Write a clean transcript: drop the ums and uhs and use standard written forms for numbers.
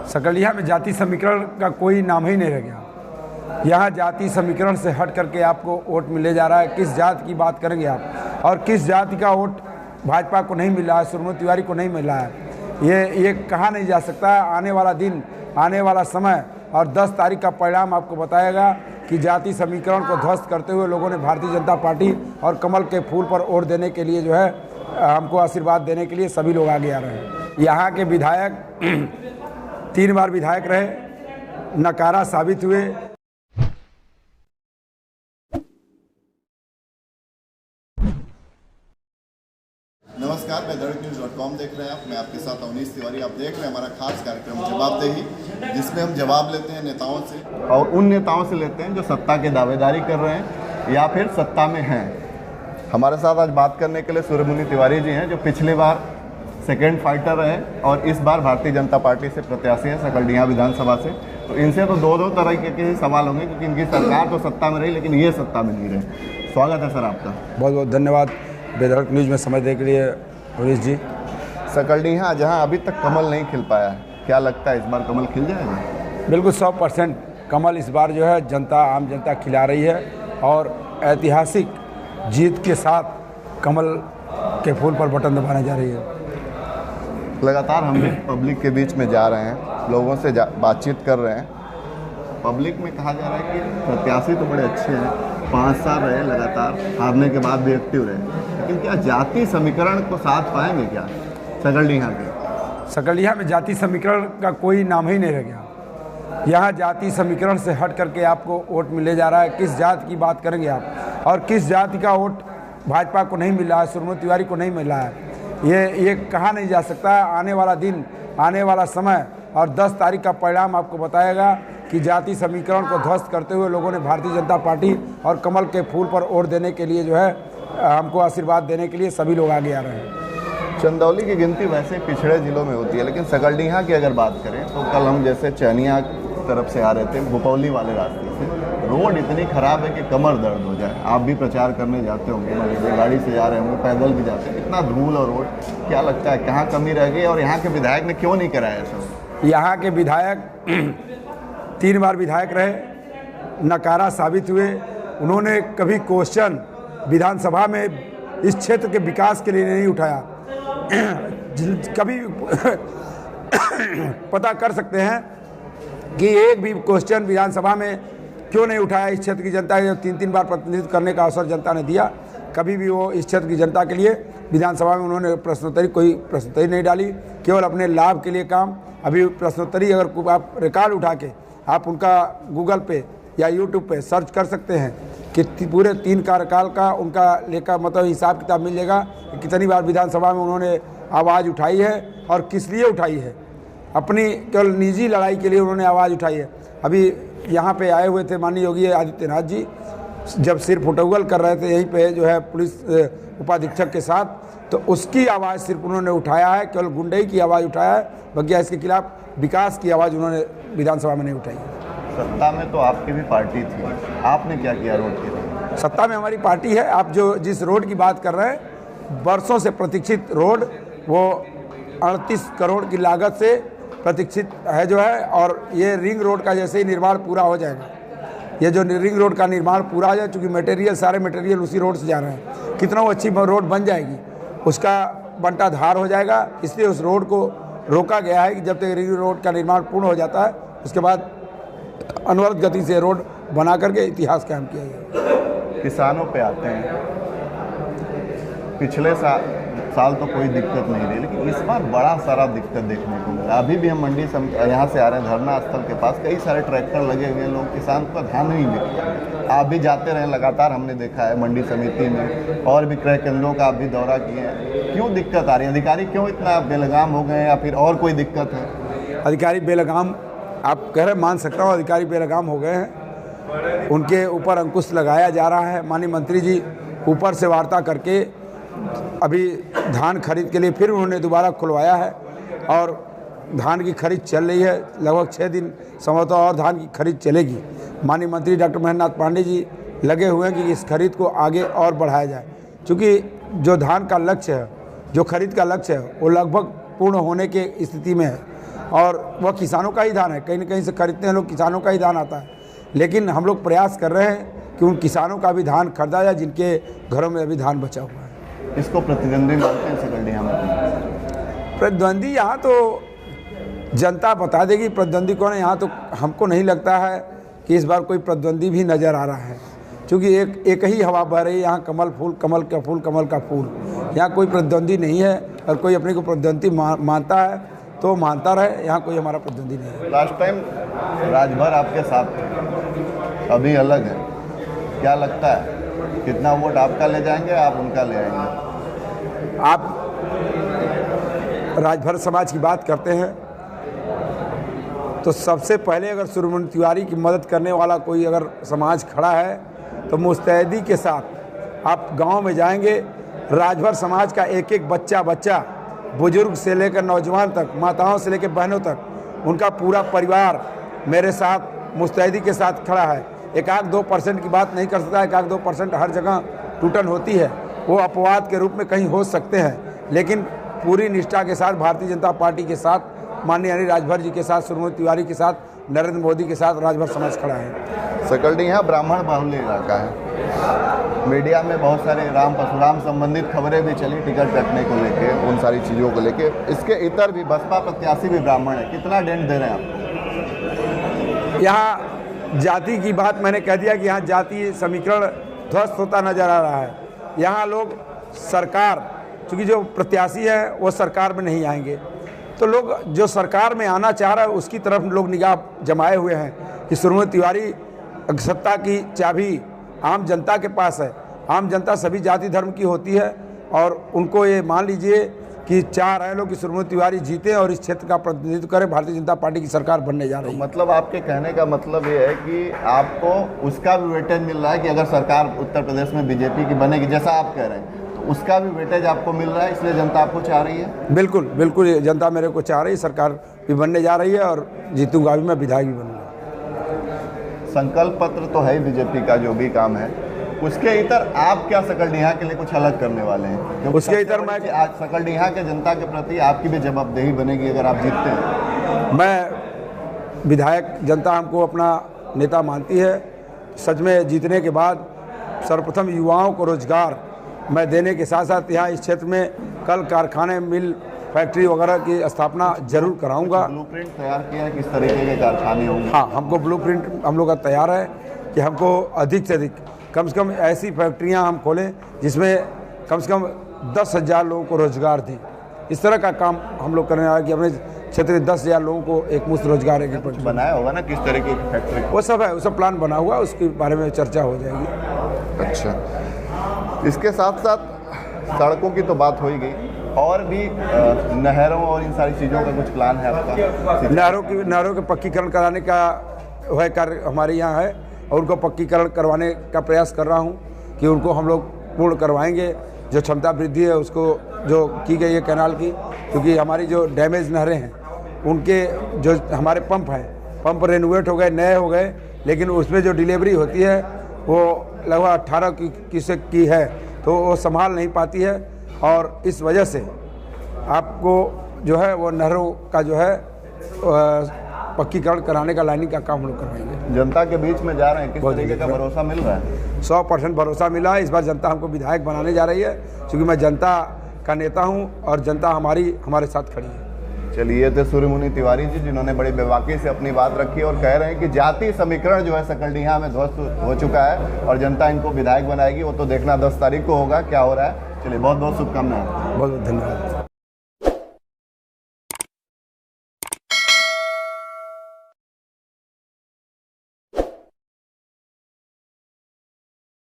सकलिया में जाति समीकरण का कोई नाम ही नहीं रह गया। यहाँ जाति समीकरण से हट करके आपको वोट मिले जा रहा है। किस जाति की बात करेंगे आप, और किस जाति का वोट भाजपा को नहीं मिला है, सुरमोद तिवारी को नहीं मिला है, ये कहा नहीं जा सकता। आने वाला दिन, आने वाला समय और 10 तारीख का परिणाम आपको बताएगा कि जाति समीकरण को ध्वस्त करते हुए लोगों ने भारतीय जनता पार्टी और कमल के फूल पर वोट देने के लिए जो है हमको आशीर्वाद देने के लिए सभी लोग आगे आ रहे हैं। यहाँ के विधायक 3 बार विधायक रहे, नकारा साबित हुए। नमस्कार, मैं दड़कन्यूज.com देख रहे हैं आप। मैं आपके साथ अवनीश तिवारी। आप देख रहे हैं हमारा खास कार्यक्रम जवाबदेही, जिसमें हम जवाब लेते हैं नेताओं से, और उन नेताओं से लेते हैं जो सत्ता की दावेदारी कर रहे हैं या फिर सत्ता में हैं। हमारे साथ आज बात करने के लिए सुरमुनि तिवारी जी हैं, जो पिछली बार सेकेंड फाइटर रहे और इस बार भारतीय जनता पार्टी से प्रत्याशी हैं सकलडीहा विधानसभा से। तो इनसे तो दो तरह के सवाल होंगे, क्योंकि इनकी सरकार तो सत्ता में रही लेकिन ये सत्ता में नहीं रहे। स्वागत है सर आपका। बहुत बहुत धन्यवाद बेधड़क न्यूज़ में समय देने के लिए अवनीश जी। सकलडीहा जहां अभी तक कमल नहीं खिल पाया है, क्या लगता है इस बार कमल खिल जाएगा? बिल्कुल 100% कमल इस बार जो है जनता, आम जनता खिला रही है और ऐतिहासिक जीत के साथ कमल के फूल पर बटन दबाने जा रही है। लगातार हम भी पब्लिक के बीच में जा रहे हैं, लोगों से बातचीत कर रहे हैं। पब्लिक में कहा जा रहा है कि प्रत्याशी तो बड़े अच्छे हैं, 5 साल रहे लगातार, हारने के बाद भी एक्टिव रहे, लेकिन क्या जाति समीकरण को साथ पाएंगे क्या सकलडीहा के? सकलडीहा में जाति समीकरण का कोई नाम ही नहीं रह गया। यहाँ जाति समीकरण से हट करके आपको वोट मिले जा रहा है। किस जाति की बात करेंगे आप, और किस जाति का वोट भाजपा को नहीं मिला है, सुरमोद तिवारी को नहीं मिला है, ये कहा नहीं जा सकता। आने वाला दिन, आने वाला समय और 10 तारीख का परिणाम आपको बताएगा कि जाति समीकरण को ध्वस्त करते हुए लोगों ने भारतीय जनता पार्टी और कमल के फूल पर वोट देने के लिए जो है हमको आशीर्वाद देने के लिए सभी लोग आगे आ रहे हैं। चंदौली की गिनती वैसे पिछड़े जिलों में होती है, लेकिन सकलडीहा की अगर बात करें तो कल हम जैसे चैनिया तरफ से आ रहे थे, भोपाली वाले रास्ते से, रोड इतनी ख़राब है कि कमर दर्द हो जाए। आप भी प्रचार करने जाते होंगे, गाड़ी से जा रहे होंगे, पैदल भी जाते हैं, इतना धूल और रोड, क्या लगता है कहाँ कमी रह गई और यहाँ के विधायक ने क्यों नहीं कराया सब? यहाँ के विधायक 3 बार विधायक रहे, नकारा साबित हुए। उन्होंने कभी क्वेश्चन विधानसभा में इस क्षेत्र के विकास के लिए नहीं उठाया। कभी पता कर सकते हैं कि एक भी क्वेश्चन विधानसभा में क्यों नहीं उठाया इस क्षेत्र की जनता के, 3 बार प्रतिनिधित्व करने का अवसर जनता ने दिया। कभी भी वो इस क्षेत्र की जनता के लिए विधानसभा में उन्होंने कोई प्रश्नोत्तरी नहीं डाली, केवल अपने लाभ के लिए काम। अभी प्रश्नोत्तरी अगर आप रिकॉर्ड उठा के आप उनका गूगल पे या यूट्यूब पे सर्च कर सकते हैं कि पूरे 3 कार्यकाल का उनका लेकर मतलब हिसाब किताब मिल जाएगा कि कितनी बार विधानसभा में उन्होंने आवाज़ उठाई है और किस लिए उठाई है। अपनी केवल निजी लड़ाई के लिए उन्होंने आवाज़ उठाई है। अभी यहाँ पे आए हुए थे माननीय योगी आदित्यनाथ जी, जब सिर फुटौगल कर रहे थे यहीं पे जो है पुलिस उपाधीक्षक के साथ, तो उसकी आवाज़ सिर्फ उन्होंने उठाया है, केवल गुंडई की आवाज़ उठाया है, बग्या इसके खिलाफ विकास की आवाज़ उन्होंने विधानसभा में नहीं उठाई। सत्ता में तो आपकी भी पार्टी थी, आपने क्या किया रोड के लिए? सत्ता में हमारी पार्टी है। आप जिस रोड की बात कर रहे हैं, वर्षों से प्रतीक्षित रोड, वो 38 करोड़ की लागत से प्रतीक्षित है जो है, और ये रिंग रोड का जैसे ही निर्माण पूरा हो जाएगा, ये जो रिंग रोड का निर्माण पूरा हो जाए, चूँकि सारे मटेरियल उसी रोड से जा रहे हैं, कितना अच्छी रोड बन जाएगी, उसका बंटा धार हो जाएगा। इसलिए उस रोड को रोका गया है कि जब तक रिंग रोड का निर्माण पूर्ण हो जाता है, उसके बाद अनवरत गति से रोड बना करके इतिहास कायम किया गया। किसानों पे आते हैं, पिछले साल तो कोई दिक्कत नहीं रही, लेकिन इस बार बड़ा सारा दिक्कत देखने को मिला। अभी भी हम मंडी यहाँ से आ रहे हैं, धरना स्थल के पास कई सारे ट्रैक्टर लगे हुए हैं, लोग किसान का धान नहीं बिक रहा। आप भी जाते रहे, लगातार हमने देखा है मंडी समिति में, और भी क्रय केंद्रों का आप भी दौरा किए हैं। क्यों दिक्कत आ रही है? अधिकारी क्यों इतना बेलगाम हो गए, या फिर और कोई दिक्कत है? अधिकारी बेलगाम आप कह रहे, मान सकता हूँ अधिकारी बेलगाम हो गए हैं, उनके ऊपर अंकुश लगाया जा रहा है। माननीय मंत्री जी ऊपर से वार्ता करके अभी धान खरीद के लिए फिर उन्होंने दोबारा खुलवाया है, और धान की खरीद चल रही है। लगभग 6 दिन संभवतः और धान की खरीद चलेगी। माननीय मंत्री डॉक्टर महेंद्रनाथ पांडे जी लगे हुए हैं कि इस खरीद को आगे और बढ़ाया जाए, क्योंकि जो धान का लक्ष्य है, जो खरीद का लक्ष्य है, वो लगभग पूर्ण होने के स्थिति में है। और वह किसानों का ही धान है, कहीं न कहीं से खरीदते हैं लोग, किसानों का ही धान आता है। लेकिन हम लोग प्रयास कर रहे हैं कि उन किसानों का भी धान खरीदा जाए जिनके घरों में अभी धान बचा हुआ है। इसको प्रतिद्वंदी मानते हैं सकलडीहा में? प्रतिद्वंदी यहाँ तो जनता बता देगी प्रतिद्वंदी कौन है। यहाँ तो हमको नहीं लगता है कि इस बार कोई प्रतिद्वंदी भी नज़र आ रहा है, क्योंकि एक ही हवा बह रही है यहाँ, कमल फूल, कमल का फूल, कमल का फूल। यहाँ कोई प्रतिद्वंदी नहीं है, और कोई अपने को प्रतिद्वंदी मानता है तो मानता रहे, यहाँ कोई हमारा प्रतिद्वंदी नहीं है। लास्ट टाइम राजभर आपके साथ थे, अभी अलग है, क्या लगता है कितना वोट आपका ले जाएंगे, आप उनका ले आएंगे? आप राजभर समाज की बात करते हैं तो सबसे पहले अगर सुरमन तिवारी की मदद करने वाला कोई अगर समाज खड़ा है तो मुस्तैदी के साथ आप गांव में जाएंगे, राजभर समाज का एक एक बच्चा बुजुर्ग से लेकर नौजवान तक, माताओं से लेकर बहनों तक, उनका पूरा परिवार मेरे साथ मुस्तैदी के साथ खड़ा है। 1-2% की बात नहीं कर सकता, 1-2% हर जगह टूटन होती है, वो अपवाद के रूप में कहीं हो सकते हैं, लेकिन पूरी निष्ठा के साथ भारतीय जनता पार्टी के साथ, माननीय हरि राजभर जी के साथ, सुरमन तिवारी के साथ, नरेंद्र मोदी के साथ राजभर समाज खड़ा है। सकलडीहा ब्राह्मण बाहुल्य इलाका है, मीडिया में बहुत सारे राम परशुराम संबंधित खबरें भी चली, टिकट कटने को लेके, उन सारी चीज़ों को लेके। इसके इतर भी बसपा प्रत्याशी भी ब्राह्मण है, कितना डेंट दे रहे हैं आप? यहाँ जाति की बात मैंने कह दिया कि यहाँ जाति समीकरण ध्वस्त होता नजर आ रहा है। यहाँ लोग सरकार, चूँकि जो प्रत्याशी है वो सरकार में नहीं आएंगे, तो लोग जो सरकार में आना चाह रहा है उसकी तरफ लोग निगाह जमाए हुए हैं कि सुरमन तिवारी सत्ता की चाबी आम जनता के पास है। आम जनता सभी जाति धर्म की होती है, और उनको ये मान लीजिए कि चाह रहे लोग कि सुरमन तिवारी जीते और इस क्षेत्र का प्रतिनिधित्व करें। भारतीय जनता पार्टी की सरकार बनने जा रही है। मतलब आपके कहने का मतलब ये है कि आपको उसका भी वेटेज मिल रहा है कि अगर सरकार उत्तर प्रदेश में बीजेपी की बनेगी, जैसा आप कह रहे हैं, तो उसका भी वेटेज आपको मिल रहा है, इसलिए जनता आपको चाह रही है? बिल्कुल बिल्कुल, जनता मेरे को चाह रही है, सरकार भी बनने जा रही है और जीतूंगा भी मैं, विधायक भी बनूंगा। संकल्प पत्र तो है बीजेपी का, जो भी काम है उसके इतर आप क्या सकलडीहा के लिए कुछ अलग करने वाले हैं? उसके इतर मैं आज सकलडीहा के जनता के प्रति आपकी भी जवाबदेही बनेगी अगर आप जीतते हैं। मैं विधायक, जनता हमको अपना नेता मानती है। सच में जीतने के बाद सर्वप्रथम युवाओं को रोजगार मैं देने के साथ साथ यहाँ इस क्षेत्र में कल कारखाने, मिल, फैक्ट्री वगैरह की स्थापना जरूर कराऊंगा। ब्लूप्रिंट तैयार किया है, किस तरीके के कारखाने होंगे? हाँ, हमको ब्लूप्रिंट हम लोग का तैयार है कि हमको अधिक से अधिक कम से कम ऐसी फैक्ट्रियाँ हम खोलें जिसमें कम से कम 10,000 लोगों को रोजगार दें। इस तरह का काम हम लोग करने वाले कि अपने क्षेत्र में 10,000 लोगों को एक मुफ्त रोजगार है। कुछ बनाया होगा ना, किस तरीके की फैक्ट्री? वो सब है, वो सब प्लान बना हुआ है, उसके बारे में चर्चा हो जाएगी। अच्छा, इसके साथ साथ सड़कों की तो बात हो ही गई, और भी नहरों और इन सारी चीज़ों का कुछ प्लान है आपका? नहरों के पक्कीकरण कराने का वह कार्य हमारे यहाँ है, और उनको पक्कीकरण करवाने का प्रयास कर रहा हूँ कि उनको हम लोग पूर्ण करवाएंगे। जो क्षमता वृद्धि है उसको जो की गई है कैनाल की, क्योंकि हमारी जो डैमेज नहरें हैं उनके जो हमारे पंप हैं, पंप रेनोवेट हो गए, नए हो गए, लेकिन उसमें जो डिलीवरी होती है वो लगभग 18 की है, तो वो संभाल नहीं पाती है, और इस वजह से आपको जो है वो नहरों का जो है पक्कीकरण कराने का, लाइनिंग का काम हम लोग करवाएंगे। जनता के बीच में जा रहे हैं, किस तरीके का भरोसा मिल रहा है? 100% भरोसा मिला है। इस बार जनता हमको विधायक बनाने जा रही है, क्योंकि मैं जनता का नेता हूं और जनता हमारे साथ खड़ी है। चलिए, थे सूर्यमुनि तिवारी जी, जिन्होंने बड़ी बेबाकी से अपनी बात रखी और कह रहे हैं कि जाति समीकरण जो है सकलडीहा में ध्वस्त हो चुका है और जनता इनको विधायक बनाएगी। वो तो देखना 10 तारीख को होगा क्या हो रहा है। चलिए, बहुत बहुत शुभकामनाएं। बहुत बहुत धन्यवाद।